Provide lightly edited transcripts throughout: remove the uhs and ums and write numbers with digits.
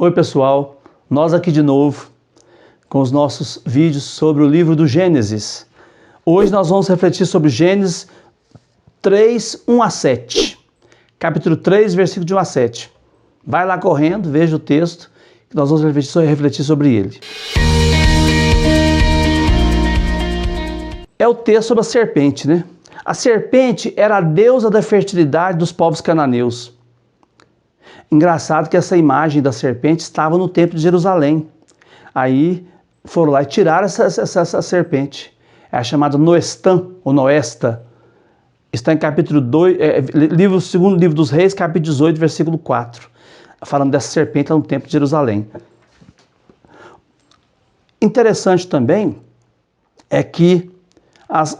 Oi pessoal, nós aqui de novo com os nossos vídeos sobre o livro do Gênesis. Hoje nós vamos refletir sobre Gênesis 3, 1 a 7. Capítulo 3, versículo de 1 a 7. Vai lá correndo, veja o texto, que nós vamos refletir sobre ele. É o texto sobre a serpente, né? A serpente era a deusa da fertilidade dos povos cananeus. Engraçado que essa imagem da serpente estava no templo de Jerusalém. Aí foram lá e tiraram essa serpente. É chamada Noestã, ou Noesta. Está em capítulo 2, segundo livro dos Reis, capítulo 18, versículo 4. Falando dessa serpente lá no templo de Jerusalém. Interessante também é que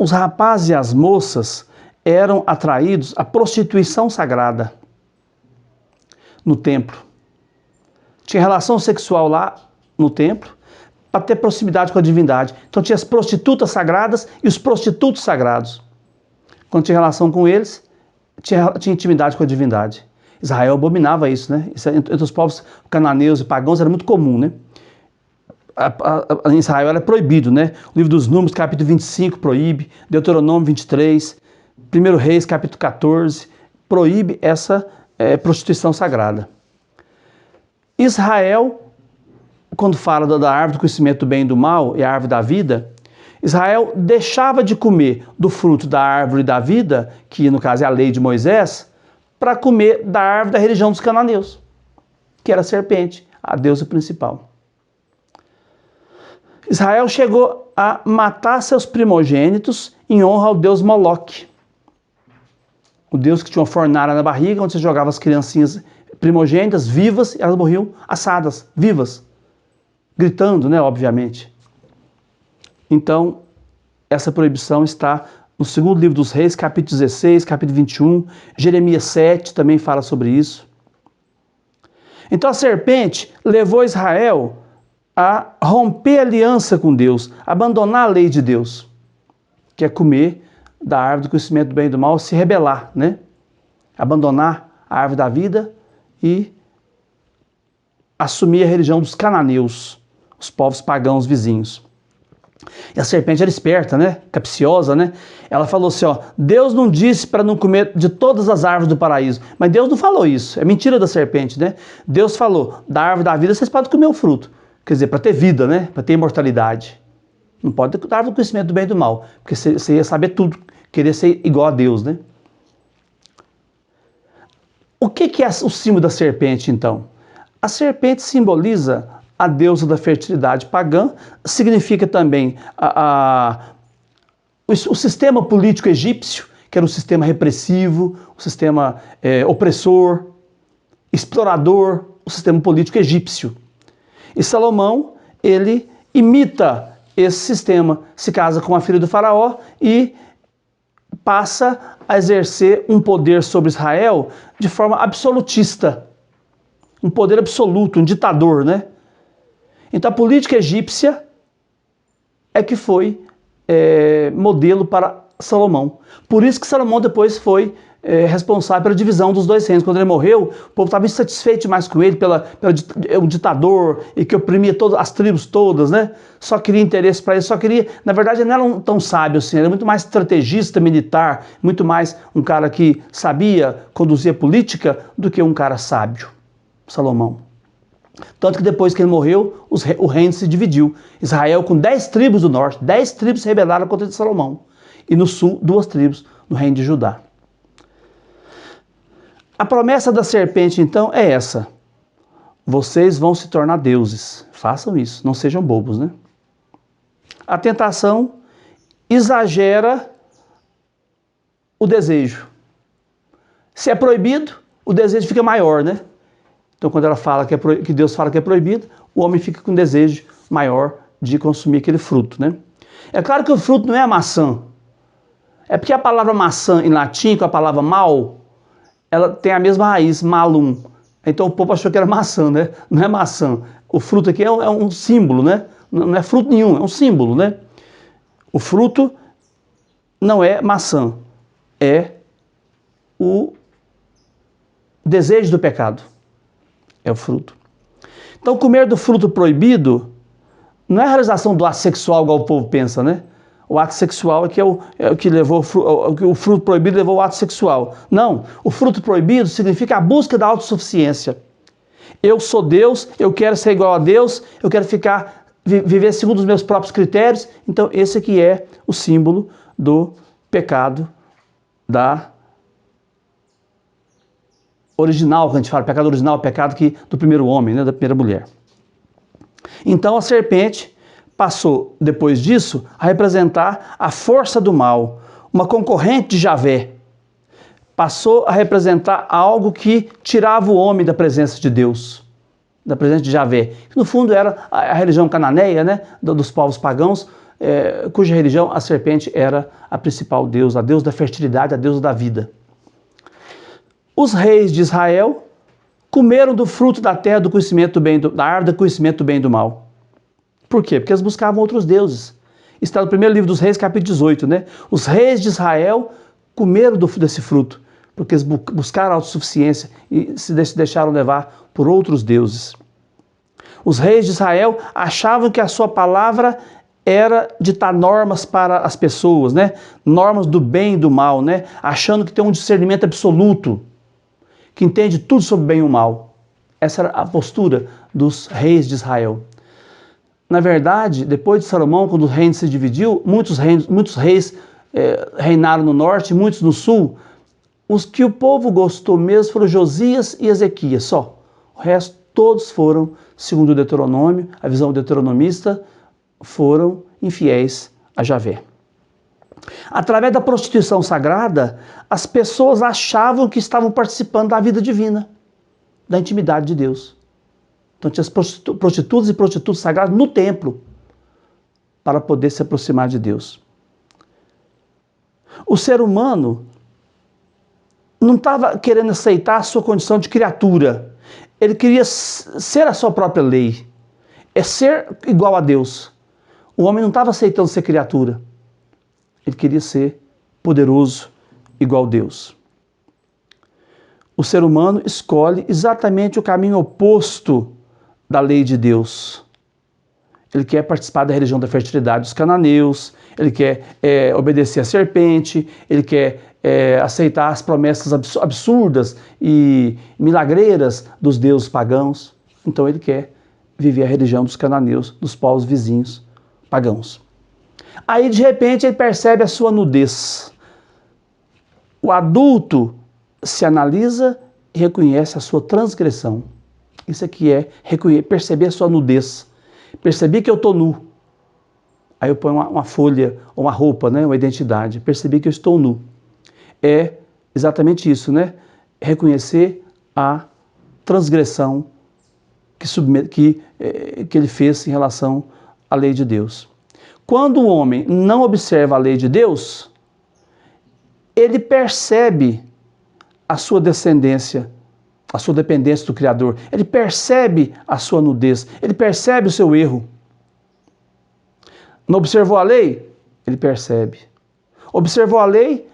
os rapazes e as moças eram atraídos à prostituição sagrada no templo. Tinha relação sexual lá no templo para ter proximidade com a divindade. Então tinha as prostitutas sagradas e os prostitutos sagrados. Quando tinha relação com eles, tinha intimidade com a divindade. Israel abominava isso, né? Isso, entre os povos cananeus e pagãos era muito comum, né? Em Israel era proibido, né? O livro dos Números, capítulo 25, proíbe. Deuteronômio 23, 1 Reis, capítulo 14, proíbe essa prostituição sagrada. Israel, quando fala da árvore do conhecimento do bem e do mal e a árvore da vida, Israel deixava de comer do fruto da árvore da vida, que no caso é a lei de Moisés, para comer da árvore da religião dos cananeus, que era a serpente, a deusa principal. Israel chegou a matar seus primogênitos em honra ao deus Moloque. O deus que tinha uma fornalha na barriga, onde você jogava as criancinhas primogênitas vivas e elas morriam assadas, vivas, gritando, né, obviamente. Então, essa proibição está no segundo livro dos Reis, capítulo 16, capítulo 21, Jeremias 7 também fala sobre isso. Então a serpente levou Israel a romper a aliança com Deus, abandonar a lei de Deus, que é comer da árvore do conhecimento do bem e do mal, se rebelar, né? Abandonar a árvore da vida e assumir a religião dos cananeus, os povos pagãos vizinhos. E a serpente era esperta, né? Capciosa, né? Ela falou assim, ó, Deus não disse para não comer de todas as árvores do paraíso, mas Deus não falou isso, é mentira da serpente, né? Deus falou, da árvore da vida vocês podem comer o fruto, quer dizer, para ter vida, né? Para ter imortalidade. Não pode ter da árvore do conhecimento do bem e do mal, porque você ia saber tudo, querer ser igual a Deus, né? O que é o símbolo da serpente, então? A serpente simboliza a deusa da fertilidade pagã, significa também o sistema político egípcio, que era um sistema repressivo, um sistema opressor, explorador, o sistema político egípcio. E Salomão, ele imita esse sistema, se casa com a filha do faraó e passa a exercer um poder sobre Israel de forma absolutista, um poder absoluto, um ditador, né? Então a política egípcia é que foi modelo para Salomão. Por isso que Salomão depois foi responsável pela divisão dos dois reinos. Quando ele morreu, o povo estava insatisfeito demais com ele, um ditador e que oprimia as tribos todas, né? Só queria interesse para ele, na verdade ele não era tão sábio assim, ele era muito mais estrategista militar, muito mais um cara que sabia conduzir a política do que um cara sábio, Salomão. Tanto que depois que ele morreu, o reino se dividiu. Israel com 10 tribos do norte, 10 tribos se rebelaram contra Salomão. E no sul, 2 tribos no reino de Judá. A promessa da serpente, então, é essa. Vocês vão se tornar deuses. Façam isso, não sejam bobos, né? A tentação exagera o desejo. Se é proibido, o desejo fica maior, né? Então, quando ela fala que Deus fala que é proibido, o homem fica com um desejo maior de consumir aquele fruto, né? É claro que o fruto não é a maçã. É porque a palavra maçã em latim, com a palavra mal, ela tem a mesma raiz, malum. Então o povo achou que era maçã, né? Não é maçã. O fruto aqui é um símbolo, né? Não é fruto nenhum, é um símbolo, né? O fruto não é maçã, é o desejo do pecado. É o fruto. Então, comer do fruto proibido não é a realização do ato sexual, igual o povo pensa, né? O ato sexual é o que levou, o fruto proibido levou ao ato sexual. Não, o fruto proibido significa a busca da autossuficiência. Eu sou Deus, eu quero ser igual a Deus, eu quero viver segundo os meus próprios critérios. Então, esse aqui é o símbolo do pecado original, quando a gente fala pecado original, pecado do primeiro homem, né, da primeira mulher. Então a serpente passou, depois disso, a representar a força do mal, uma concorrente de Javé. Passou a representar algo que tirava o homem da presença de Deus, da presença de Javé, que no fundo era a religião cananeia, né, dos povos pagãos, cuja religião a serpente era a principal deusa, a deusa da fertilidade, a deusa da vida. Os reis de Israel comeram do fruto da terra do conhecimento do bem, da árvore do conhecimento do bem e do mal. Por quê? Porque eles buscavam outros deuses. Está no primeiro livro dos Reis, capítulo 18, né? Os reis de Israel comeram desse fruto, porque eles buscaram a autossuficiência e se deixaram levar por outros deuses. Os reis de Israel achavam que a sua palavra era ditar normas para as pessoas, né? Normas do bem e do mal, né? Achando que tem um discernimento absoluto, que entende tudo sobre o bem e o mal. Essa era a postura dos reis de Israel. Na verdade, depois de Salomão, quando o reino se dividiu, muitos reis reinaram no norte, muitos no sul. Os que o povo gostou mesmo foram Josias e Ezequias, só. O resto, todos foram, segundo o Deuteronômio, a visão deuteronomista, foram infiéis a Javé. Através da prostituição sagrada, as pessoas achavam que estavam participando da vida divina, da intimidade de Deus. Então tinha as prostitutas e prostitutos sagrados no templo para poder se aproximar de Deus. O ser humano não estava querendo aceitar a sua condição de criatura. Ele queria ser a sua própria lei. É ser igual a Deus. O homem não estava aceitando ser criatura. Ele queria ser poderoso igual a Deus. O ser humano escolhe exatamente o caminho oposto da lei de Deus. Ele quer participar da religião da fertilidade dos cananeus, ele quer obedecer à serpente, ele quer aceitar as promessas absurdas e milagreiras dos deuses pagãos. Então ele quer viver a religião dos cananeus, dos povos vizinhos pagãos. Aí de repente ele percebe a sua nudez. O adulto se analisa e reconhece a sua transgressão. Isso aqui é perceber a sua nudez. Percebi que eu estou nu. Aí eu ponho uma folha, ou uma roupa, né? Uma identidade. Percebi que eu estou nu. É exatamente isso, né? Reconhecer a transgressão que ele fez em relação à lei de Deus. Quando o homem não observa a lei de Deus, ele percebe a sua descendência, a sua dependência do Criador. Ele percebe a sua nudez, ele percebe o seu erro. Não observou a lei? Ele percebe. Observou a lei?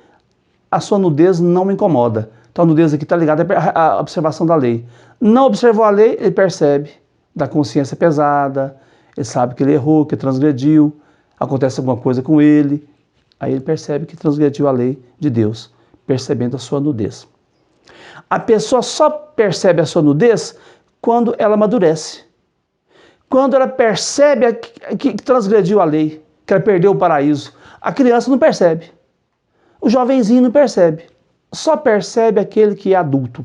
A sua nudez não me incomoda. Então a nudez aqui está ligada à observação da lei. Não observou a lei? Ele percebe da consciência pesada, ele sabe que ele errou, que transgrediu, acontece alguma coisa com ele, aí ele percebe que transgrediu a lei de Deus, percebendo a sua nudez. A pessoa só percebe a sua nudez quando ela amadurece. Quando ela percebe que transgrediu a lei, que ela perdeu o paraíso. A criança não percebe. O jovenzinho não percebe. Só percebe aquele que é adulto,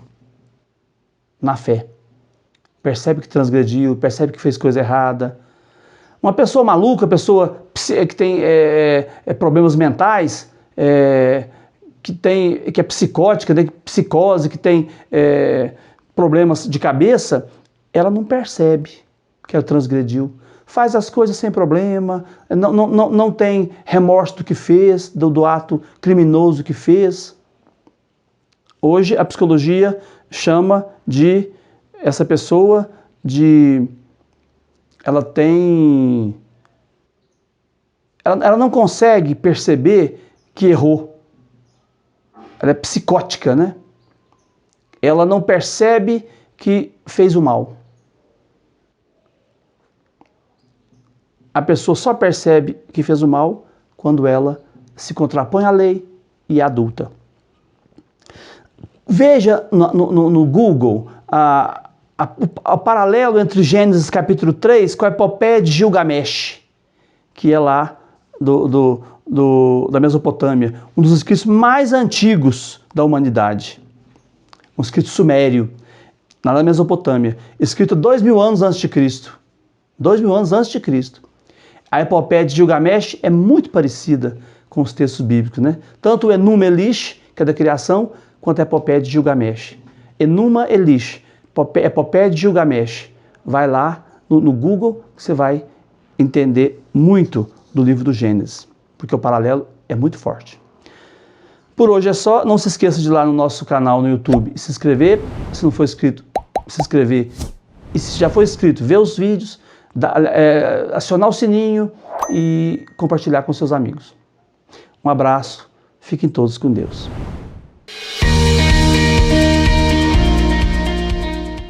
na fé. Percebe que transgrediu, percebe que fez coisa errada. Uma pessoa maluca, pessoa que tem problemas mentais, que é psicótica, tem psicose, que tem problemas de cabeça, ela não percebe que ela transgrediu. Faz as coisas sem problema, não tem remorso do que fez, do ato criminoso que fez. Hoje a psicologia chama essa pessoa ela não consegue perceber que errou. Ela é psicótica, né? Ela não percebe que fez o mal. a pessoa só percebe que fez o mal quando ela se contrapõe à lei e é adulta. Veja no Google o paralelo entre Gênesis capítulo 3 com a epopeia de Gilgamesh, que é lá da Mesopotâmia, um dos escritos mais antigos da humanidade. Um escrito sumério, lá na Mesopotâmia, escrito 2000 anos antes de Cristo. 2000 anos antes de Cristo. A epopeia de Gilgamesh é muito parecida com os textos bíblicos, né? Tanto o Enuma Elish, que é da criação, quanto a epopeia de Gilgamesh. Enuma Elish, epopeia de Gilgamesh. Vai lá no Google que você vai entender muito do livro do Gênesis, porque o paralelo é muito forte. Por hoje é só. Não se esqueça de ir lá no nosso canal no YouTube e se inscrever. Se não for inscrito, se inscrever. E se já for inscrito, ver os vídeos, acionar o sininho e compartilhar com seus amigos. Um abraço. Fiquem todos com Deus.